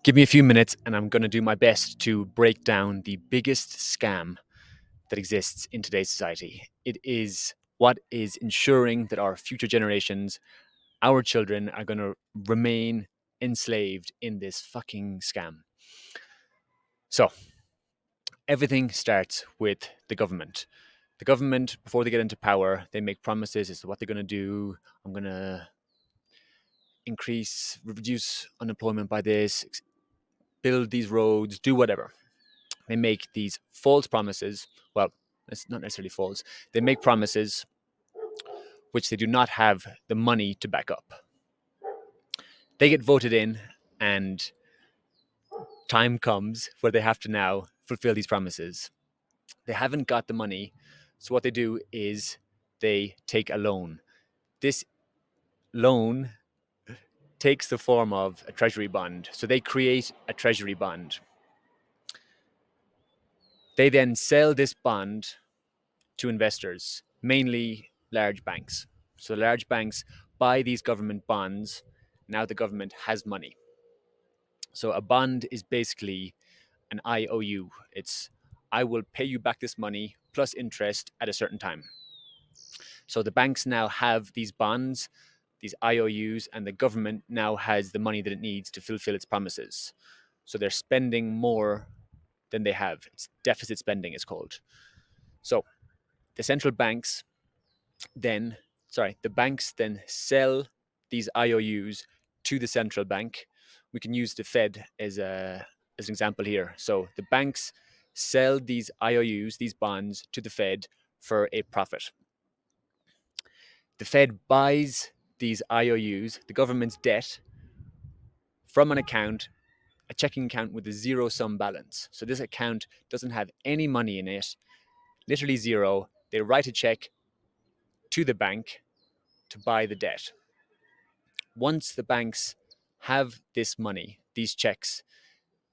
Give me a few minutes and I'm going to do my best to break down the biggest scam that exists in today's society. It is what is ensuring that our future generations, our children, are going to remain enslaved in this fucking scam. So, everything starts with the government. The government, before they get into power, they make promises as to what they're going to do. I'm going to reduce unemployment by this, build these roads, do whatever. They make these false promises. Well, it's not necessarily false. They make promises which they do not have the money to back up. They get voted in, and time comes where they have to now fulfill these promises. They haven't got the money, so what they do is they take a loan. This loan takes the form of a treasury bond. So they create a treasury bond. They then sell this bond to investors, mainly large banks. So large banks buy these government bonds. Now the government has money. So a bond is basically an IOU. It's I will pay you back this money plus interest at a certain time. So the banks now have these bonds, these IOUs, and the government now has the money that it needs to fulfill its promises. So they're spending more than they have. It's deficit spending, it's called. So the central banks the banks then sell these IOUs to the central bank. We can use the Fed as an example here. So the banks sell these IOUs, these bonds, to the Fed for a profit. The Fed buys these IOUs, the government's debt, from an account, a checking account with a zero-sum balance. So this account doesn't have any money in it, literally zero. They write a check to the bank to buy the debt. Once the banks have this money, these checks,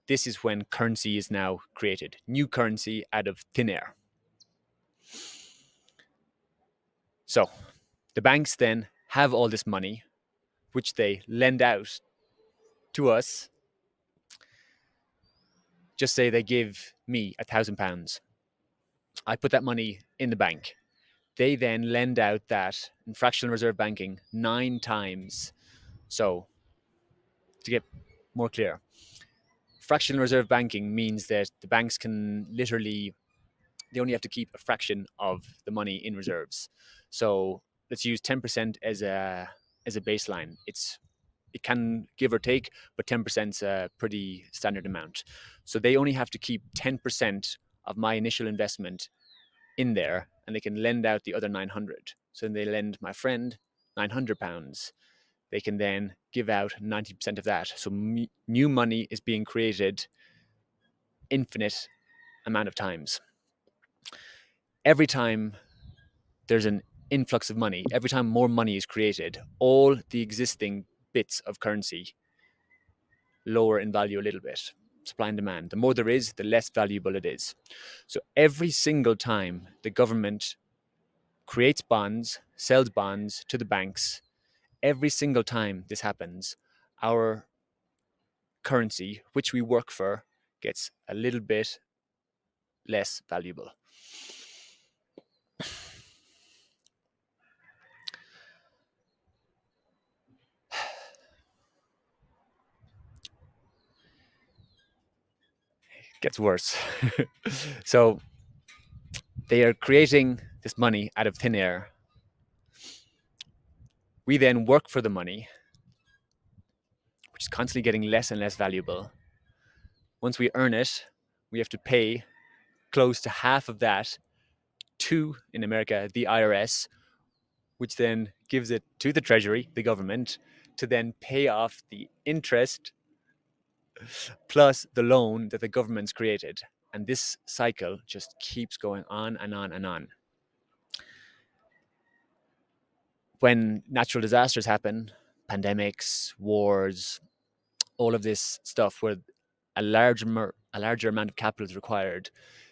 this is when currency is now created. New currency out of thin air. So the banks then have all this money, which they lend out to us. Just say they give me £1,000. I put that money in the bank. They then lend out that in fractional reserve banking 9 times. So to get more clear, fractional reserve banking means that the banks can literally, they only have to keep a fraction of the money in reserves. So let's use 10% as a baseline. It can give or take, but 10% is a pretty standard amount. So they only have to keep 10% of my initial investment in there, and they can lend out the other 900. So then they lend my friend £900. They can then give out 90% of that. So new money is being created infinite amount of times. Every time there's an influx of money, every time more money is created, all the existing bits of currency lower in value a little bit. Supply and demand. The more there is, the less valuable it is. So every single time the government creates bonds, sells bonds to the banks, every single time this happens, our currency, which we work for, gets a little bit less valuable. It gets worse. So they are creating this money out of thin air. We then work for the money, which is constantly getting less and less valuable. Once we earn it, we have to pay close to half of that to, in America, the IRS, which then gives it to the Treasury, the government, to then pay off the interest plus the loan that the government's created. And this cycle just keeps going on and on and on. When natural disasters happen, pandemics, wars, all of this stuff where a larger amount of capital is required,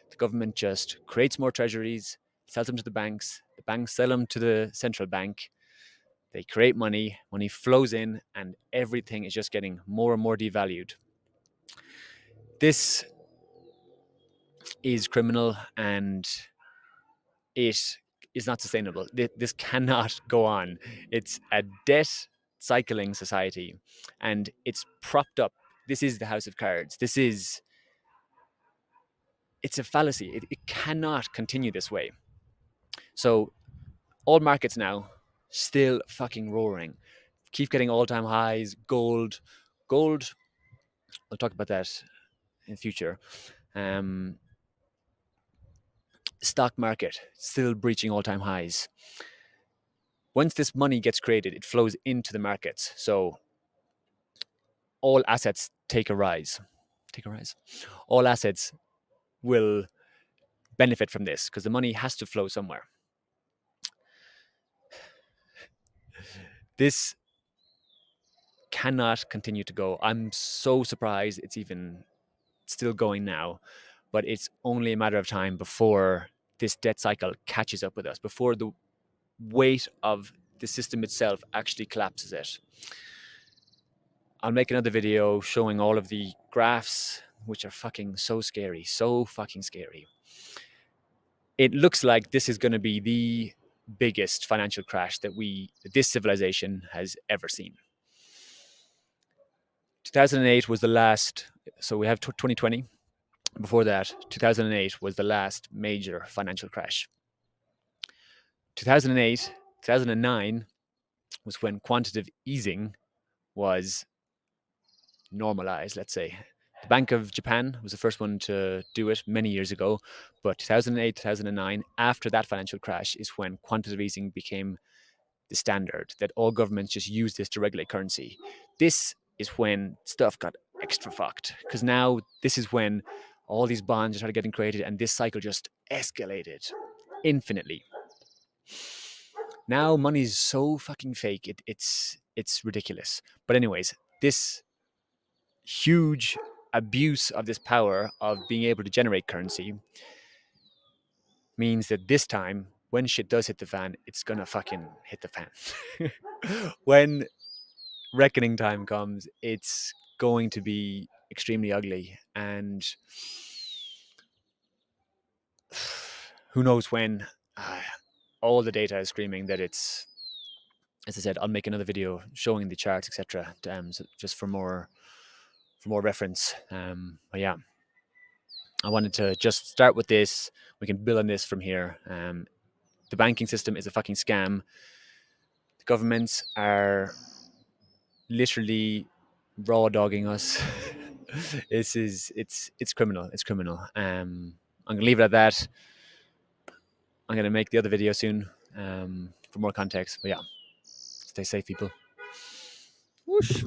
the government just creates more treasuries, sells them to the banks sell them to the central bank, they create money flows in, and everything is just getting more and more devalued. This is criminal, and it is not sustainable. This cannot go on. It's a debt cycling society, and it's propped up. This is the house of cards. It's a fallacy. It cannot continue this way. So all markets now still fucking roaring, keep getting all-time highs. Gold, I'll talk about that in the future. Stock market still breaching all-time highs. Once this money gets created, it flows into the markets. So all assets take a rise. All assets will benefit from this because the money has to flow somewhere. This cannot continue to go. I'm so surprised it's even still going now, but it's only a matter of time before this debt cycle catches up with us, before the weight of the system itself actually collapses it. I'll make another video showing all of the graphs, which are fucking so scary, so fucking scary. It looks like this is going to be the biggest financial crash that this civilization has ever seen. 2008 was the last, so we have 2020. Before that, 2008 was the last major financial crash. 2008, 2009 was when quantitative easing was normalized, let's say. The Bank of Japan was the first one to do it many years ago, but 2008, 2009, after that financial crash, is when quantitative easing became the standard, that all governments just use this to regulate currency. This is when stuff got extra fucked, because now this is when all these bonds started getting created, and this cycle just escalated infinitely. Now money's so fucking fake, it's ridiculous. But anyways, this huge abuse of this power of being able to generate currency means that this time, when shit does hit the fan, it's gonna fucking hit the fan. When reckoning time comes, it's going to be extremely ugly, and who knows when. All the data is screaming that it's, as I said, I'll make another video showing the charts, etc., so just for more reference. But yeah, I wanted to just start with this. We can build on this from here. The banking system is a fucking scam. The governments are literally raw dogging us. It's criminal. It's criminal. I'm gonna leave it at that. I'm gonna make the other video soon for more context. But yeah, stay safe, people. Whoosh.